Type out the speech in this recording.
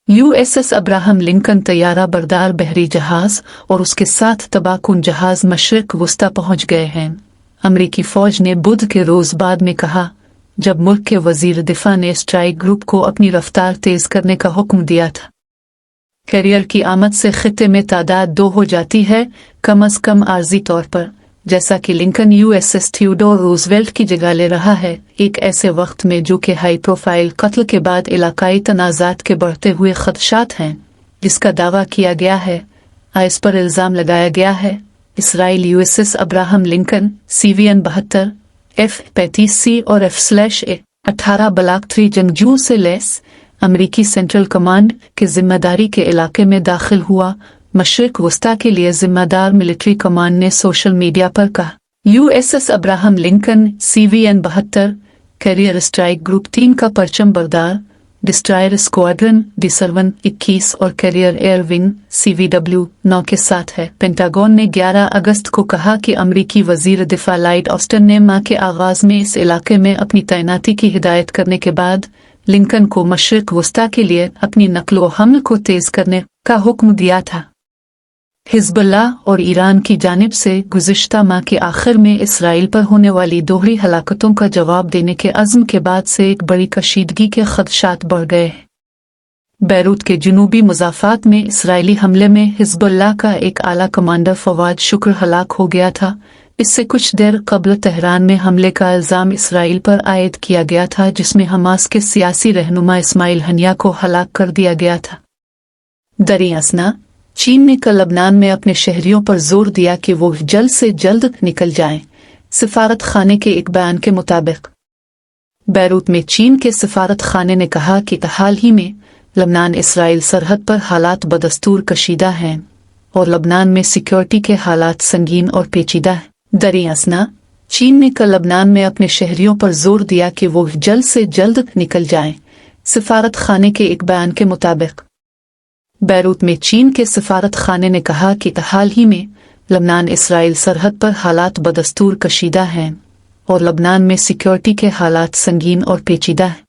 USS Abraham Lankan طیارہ بردار بحری جہاز اور اس کے ساتھ تباہ کن جہاز مشرق وسطی پہنچ گئے ہیں۔ امریکی فوج نے بدھ کے روز بعد میں کہا جب ملک کے وزیر دفاع نے اسٹرائک گروپ کو اپنی رفتار تیز کرنے کا حکم دیا تھا۔ کیریئر کی آمد سے خطے میں تعداد 2 ہو جاتی ہے، کم از کم عارضی طور پر، جیسا کہ لنکن USS تھیوڈور روزویلٹ کی جگہ لے رہا ہے، ایک ایسے وقت میں جو کہ ہائی پروفائل قتل کے بعد علاقائی تنازعات کے بڑھتے ہوئے خدشات ہیں، جس کا دعویٰ کیا گیا ہے، اس پر الزام لگایا گیا ہے۔ اسرائیل USS Abraham Lincoln CVN 72 F-35C اور F/A-18 بلاک 3 جنگجوؤں سے لیس امریکی سینٹرل کمانڈ کے ذمہ داری کے علاقے میں داخل ہوا۔ مشرق وسطی کے لیے ذمہ دار ملٹری کمانڈ نے سوشل میڈیا پر کہا USS Abraham Lincoln CVN 72 carrier strike group 3 کا پرچم بردار ڈسٹرائر اسکواڈرن D7 21 اور کیریئر ایئر ونگ CVW 9 کے ساتھ ہے۔ پینٹاگون نے 11 اگست کو کہا کہ امریکی وزیر دفاع لائٹ آسٹن نے ماہ کے آغاز میں اس علاقے میں اپنی تعیناتی کی ہدایت کرنے کے بعد لنکن کو مشرق وسطی کے لیے اپنی نقل و حمل کو تیز کرنے کا حکم دیا تھا۔ حزب اللہ اور ایران کی جانب سے گزشتہ ماہ کے آخر میں اسرائیل پر ہونے والی دوہری ہلاکتوں کا جواب دینے کے عزم کے بعد سے ایک بڑی کشیدگی کے خدشات بڑھ گئے ہیں۔ بیروت کے جنوبی مضافات میں اسرائیلی حملے میں حزب اللہ کا ایک اعلیٰ کمانڈر فواد شکر ہلاک ہو گیا تھا۔ اس سے کچھ دیر قبل تہران میں حملے کا الزام اسرائیل پر عائد کیا گیا تھا، جس میں حماس کے سیاسی رہنما اسماعیل ہنیہ کو ہلاک کر دیا گیا تھا۔ دریاسنا چین نے کل لبنان میں اپنے شہریوں پر زور دیا کہ وہ جلد سے جلد نکل جائیں۔ سفارت خانے کے ایک بیان کے مطابق بیروت میں چین کے سفارت خانے نے کہا کہ حال ہی میں لبنان اسرائیل سرحد پر حالات بدستور کشیدہ ہیں اور لبنان میں سیکیورٹی کے حالات سنگین اور پیچیدہ ہیں۔ دریاسنا چین نے کل لبنان میں اپنے شہریوں پر زور دیا کہ وہ جلد سے جلد نکل جائیں۔ سفارت خانے کے ایک بیان کے مطابق بیروت میں چین کے سفارت خانے نے کہا کہ حال ہی میں لبنان اسرائیل سرحد پر حالات بدستور کشیدہ ہیں اور لبنان میں سیکیورٹی کے حالات سنگین اور پیچیدہ ہیں۔